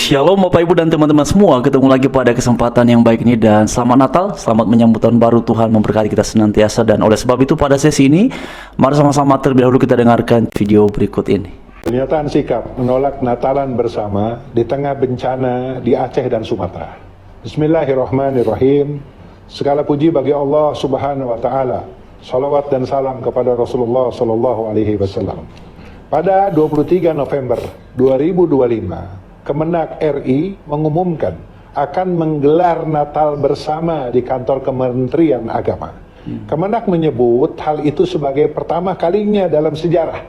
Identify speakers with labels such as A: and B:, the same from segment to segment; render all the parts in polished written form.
A: Shalom Bapak Ibu dan teman-teman semua, ketemu lagi pada kesempatan yang baik ini dan selamat Natal, selamat menyambut tahun baru. Tuhan memberkati kita senantiasa, dan oleh sebab itu pada sesi ini mari sama-sama terlebih dahulu kita dengarkan video berikut ini.
B: Pernyataan sikap menolak Natalan bersama di tengah bencana di Aceh dan Sumatera. Bismillahirrahmanirrahim. Segala puji bagi Allah Subhanahu wa taala. Salawat dan salam kepada Rasulullah sallallahu alaihi wasallam. Pada 23 November 2025, Kemenak RI mengumumkan akan menggelar Natal bersama di kantor Kementerian Agama. Kemenak menyebut hal itu sebagai pertama kalinya dalam sejarah.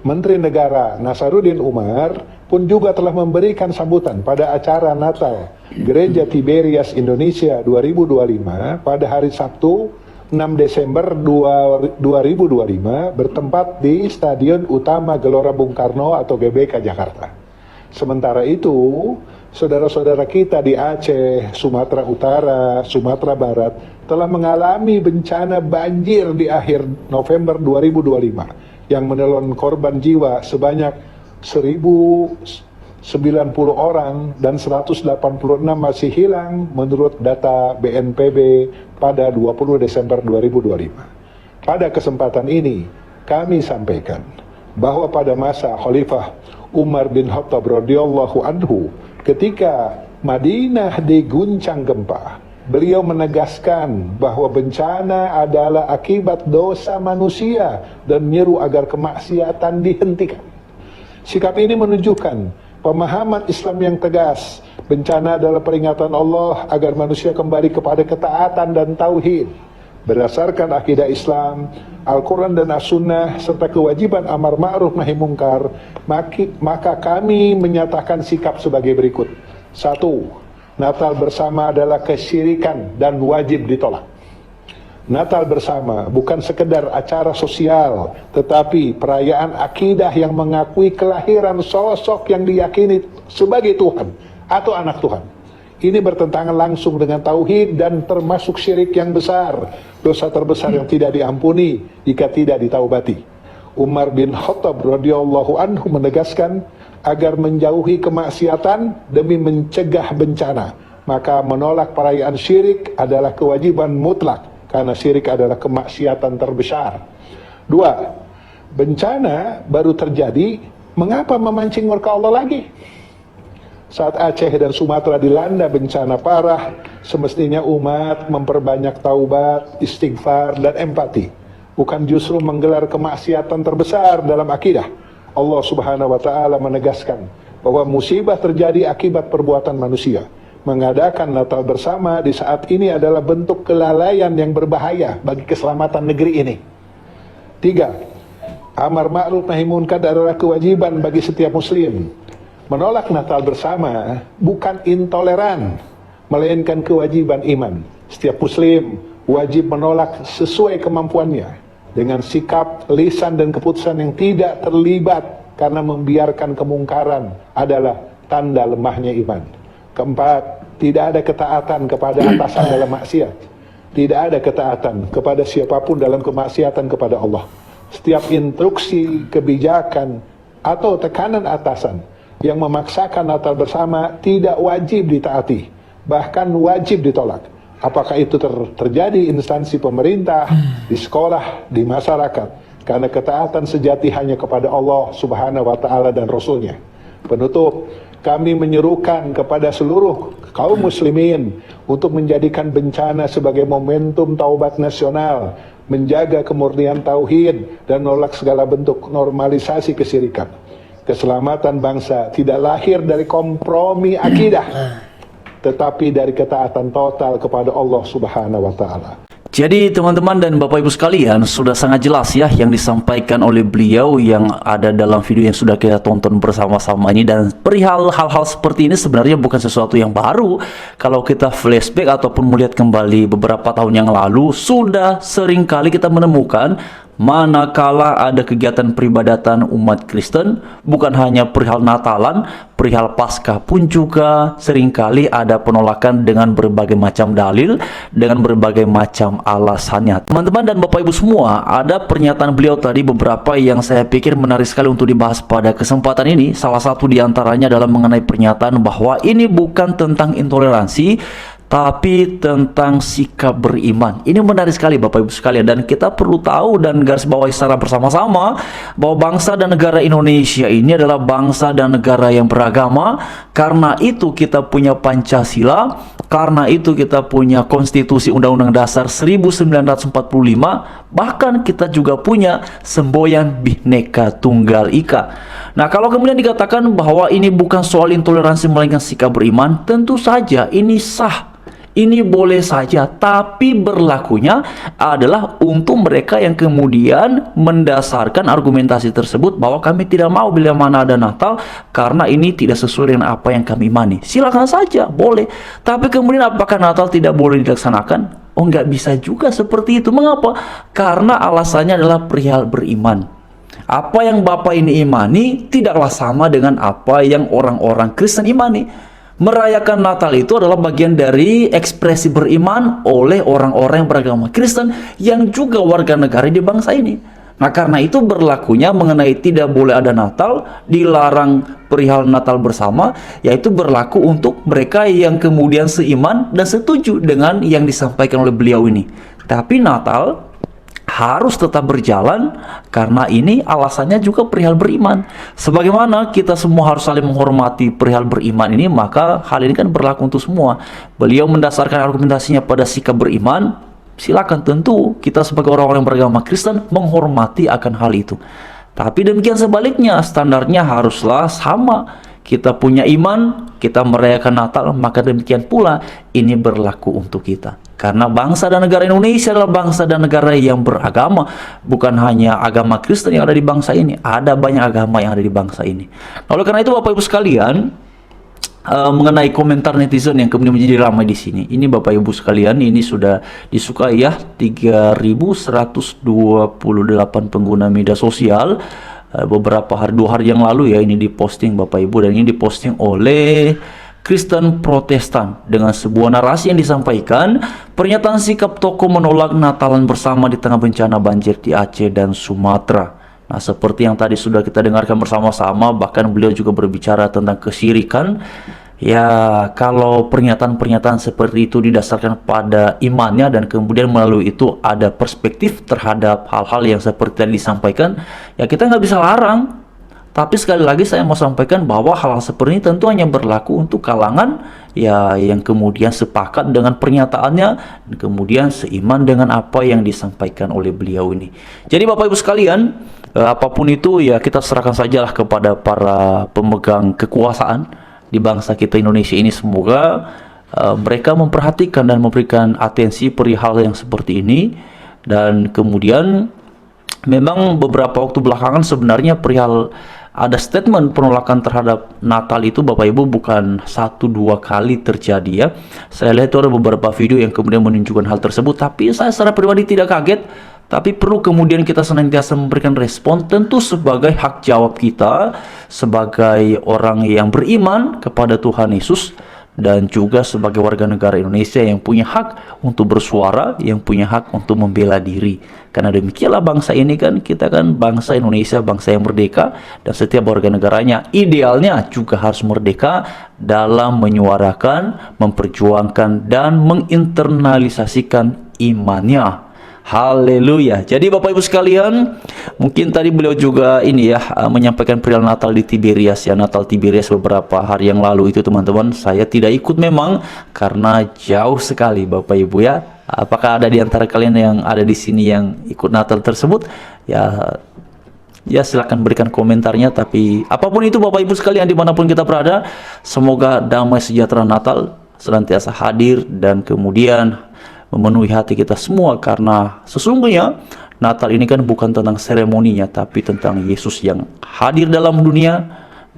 B: Menteri Negara Nasaruddin Umar pun juga telah memberikan sambutan pada acara Natal Gereja Tiberias Indonesia 2025 pada hari Sabtu 6 Desember 2025 bertempat di Stadion Utama Gelora Bung Karno atau GBK Jakarta. Sementara itu, saudara-saudara kita di Aceh, Sumatera Utara, Sumatera Barat telah mengalami bencana banjir di akhir November 2025 yang menelan korban jiwa sebanyak 1.090 orang dan 186 masih hilang menurut data BNPB pada 20 Desember 2025. Pada kesempatan ini, kami sampaikan bahwa pada masa Khalifah Umar bin Khattab radhiyallahu anhu, ketika Madinah diguncang gempa, beliau menegaskan bahwa bencana adalah akibat dosa manusia dan menyeru agar kemaksiatan dihentikan. Sikap ini menunjukkan pemahaman Islam yang tegas. Bencana adalah peringatan Allah agar manusia kembali kepada ketaatan dan tauhid. Berdasarkan akidah Islam, Al-Quran dan As-Sunnah, serta kewajiban amar ma'ruf nahi mungkar, maka kami menyatakan sikap sebagai berikut. 1. Natal bersama adalah kesyirikan dan wajib ditolak. Natal bersama bukan sekedar acara sosial, tetapi perayaan akidah yang mengakui kelahiran sosok yang diyakini sebagai Tuhan atau anak Tuhan. Ini bertentangan langsung dengan tauhid dan termasuk syirik yang besar, dosa terbesar yang tidak diampuni jika tidak ditaubati. Umar bin Khattab radhiyallahu anhu menegaskan agar menjauhi kemaksiatan demi mencegah bencana. Maka menolak perayaan syirik adalah kewajiban mutlak, karena syirik adalah kemaksiatan terbesar. 2. Bencana baru terjadi, mengapa memancing murka Allah lagi? Saat Aceh dan Sumatera dilanda bencana parah, semestinya umat memperbanyak taubat, istighfar, dan empati. Bukan justru menggelar kemaksiatan terbesar dalam akidah. Allah Subhanahu wa ta'ala menegaskan bahwa musibah terjadi akibat perbuatan manusia. Mengadakan Natal bersama di saat ini adalah bentuk kelalaian yang berbahaya bagi keselamatan negeri ini. 3. Amar ma'ruf nahi munkar adalah kewajiban bagi setiap muslim. Menolak Natal bersama bukan intoleran, melainkan kewajiban iman. Setiap muslim wajib menolak sesuai kemampuannya, dengan sikap, lisan, dan keputusan yang tidak terlibat karena membiarkan kemungkaran adalah tanda lemahnya iman. 4. Tidak ada ketaatan kepada atasan dalam maksiat. Tidak ada ketaatan kepada siapapun dalam kemaksiatan kepada Allah. Setiap instruksi, kebijakan, atau tekanan atasan yang memaksakan Natal bersama tidak wajib ditaati, bahkan wajib ditolak. Apakah itu terjadi instansi pemerintah, di sekolah, di masyarakat, karena ketaatan sejati hanya kepada Allah Subhanahu wa ta'ala dan Rasulnya. Penutup, kami menyerukan kepada seluruh kaum muslimin untuk menjadikan bencana sebagai momentum taubat nasional, menjaga kemurnian tauhid, dan menolak segala bentuk normalisasi kesyirikan. Keselamatan bangsa tidak lahir dari kompromi akidah, tetapi dari ketaatan total kepada Allah Subhanahu wa ta'ala.
A: Jadi teman-teman dan Bapak Ibu sekalian, sudah sangat jelas ya yang disampaikan oleh beliau yang ada dalam video yang sudah kita tonton bersama-sama ini. Dan perihal hal-hal seperti ini sebenarnya bukan sesuatu yang baru. Kalau kita flashback ataupun melihat kembali beberapa tahun yang lalu, sudah sering kali kita menemukan manakala ada kegiatan peribadatan umat Kristen, bukan hanya perihal Natalan, perihal Paskah pun juga seringkali ada penolakan dengan berbagai macam dalil, dengan berbagai macam alasannya. Teman-teman dan Bapak Ibu semua, ada pernyataan beliau tadi beberapa yang saya pikir menarik sekali untuk dibahas pada kesempatan ini. Salah satu diantaranya adalah mengenai pernyataan bahwa ini bukan tentang intoleransi, tapi tentang sikap beriman. Ini menarik sekali Bapak Ibu sekalian, dan kita perlu tahu dan garis bawahi secara bersama-sama bahwa bangsa dan negara Indonesia ini adalah bangsa dan negara yang beragama. Karena itu kita punya Pancasila, karena itu kita punya Konstitusi Undang-Undang Dasar 1945, bahkan kita juga punya semboyan Bhinneka Tunggal Ika. Nah, kalau kemudian dikatakan bahwa ini bukan soal intoleransi melainkan sikap beriman, tentu saja ini sah. Ini boleh saja, tapi berlakunya adalah untuk mereka yang kemudian mendasarkan argumentasi tersebut bahwa kami tidak mau bila mana ada Natal karena ini tidak sesuai dengan apa yang kami imani. Silakan saja, boleh. Tapi kemudian apakah Natal tidak boleh dilaksanakan? Oh, nggak bisa juga seperti itu. Mengapa? Karena alasannya adalah perihal beriman. Apa yang Bapak ini imani tidaklah sama dengan apa yang orang-orang Kristen imani. Merayakan Natal itu adalah bagian dari ekspresi beriman oleh orang-orang yang beragama Kristen yang juga warga negara di bangsa ini. Nah, karena itu berlakunya mengenai tidak boleh ada Natal, dilarang perihal Natal bersama, yaitu berlaku untuk mereka yang kemudian seiman dan setuju dengan yang disampaikan oleh beliau ini. Tapi Natal harus tetap berjalan karena ini alasannya juga perihal beriman. Sebagaimana kita semua harus saling menghormati perihal beriman ini, maka hal ini kan berlaku untuk semua. Beliau mendasarkan argumentasinya pada sikap beriman. Silakan, tentu kita sebagai orang-orang yang beragama Kristen menghormati akan hal itu. Tapi demikian sebaliknya, standarnya haruslah sama. Kita punya iman, kita merayakan Natal, maka demikian pula ini berlaku untuk kita. Karena bangsa dan negara Indonesia adalah bangsa dan negara yang beragama. Bukan hanya agama Kristen yang ada di bangsa ini, ada banyak agama yang ada di bangsa ini. Nah, oleh karena itu Bapak Ibu sekalian, mengenai komentar netizen yang kemudian menjadi ramai di sini, ini Bapak Ibu sekalian, ini sudah disukai ya 3.128 pengguna media sosial. Beberapa hari, 2 hari yang lalu ya, ini diposting Bapak Ibu, dan ini diposting oleh Kristen Protestan dengan sebuah narasi yang disampaikan, pernyataan sikap tokoh menolak Natalan bersama di tengah bencana banjir di Aceh dan Sumatera. Nah, seperti yang tadi sudah kita dengarkan bersama-sama, bahkan beliau juga berbicara tentang kesyirikan. Ya, kalau pernyataan-pernyataan seperti itu didasarkan pada imannya dan kemudian melalui itu ada perspektif terhadap hal-hal yang seperti yang disampaikan, ya kita nggak bisa larang. Tapi sekali lagi saya mau sampaikan bahwa hal-hal seperti ini tentu hanya berlaku untuk kalangan ya yang kemudian sepakat dengan pernyataannya dan kemudian seiman dengan apa yang disampaikan oleh beliau ini. Jadi Bapak Ibu sekalian, apapun itu ya kita serahkan sajalah kepada para pemegang kekuasaan di bangsa kita Indonesia ini. Semoga mereka memperhatikan dan memberikan atensi perihal yang seperti ini. Dan kemudian memang beberapa waktu belakangan sebenarnya perihal ada statement penolakan terhadap Natal itu Bapak Ibu bukan 1-2 kali terjadi ya. Saya lihat itu ada beberapa video yang kemudian menunjukkan hal tersebut, tapi saya secara pribadi tidak kaget. Tapi perlu kemudian kita senantiasa memberikan respon, tentu sebagai hak jawab kita sebagai orang yang beriman kepada Tuhan Yesus, dan juga sebagai warga negara Indonesia yang punya hak untuk bersuara, yang punya hak untuk membela diri. Karena demikianlah bangsa ini kan, kita kan bangsa Indonesia, bangsa yang merdeka, dan setiap warga negaranya idealnya juga harus merdeka dalam menyuarakan, memperjuangkan, dan menginternalisasikan imannya. Haleluya. Jadi Bapak Ibu sekalian, mungkin tadi beliau juga ini ya menyampaikan perihal Natal di Tiberias ya, Natal Tiberias beberapa hari yang lalu itu teman-teman. Saya tidak ikut memang karena jauh sekali Bapak Ibu ya. Apakah ada di antara kalian yang ada di sini yang ikut Natal tersebut? Ya silakan berikan komentarnya. Tapi apapun itu Bapak Ibu sekalian dimanapun kita berada, semoga damai sejahtera Natal senantiasa hadir dan kemudian memenuhi hati kita semua, karena sesungguhnya Natal ini kan bukan tentang seremoninya, tapi tentang Yesus yang hadir dalam dunia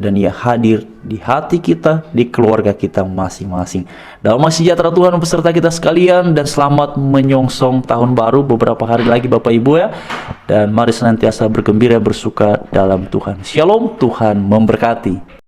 A: dan Ia hadir di hati kita, di keluarga kita masing-masing. Damai sejahtera Tuhan beserta kita sekalian, dan selamat menyongsong tahun baru beberapa hari lagi Bapak Ibu ya. Dan mari senantiasa bergembira, bersuka dalam Tuhan. Shalom, Tuhan memberkati.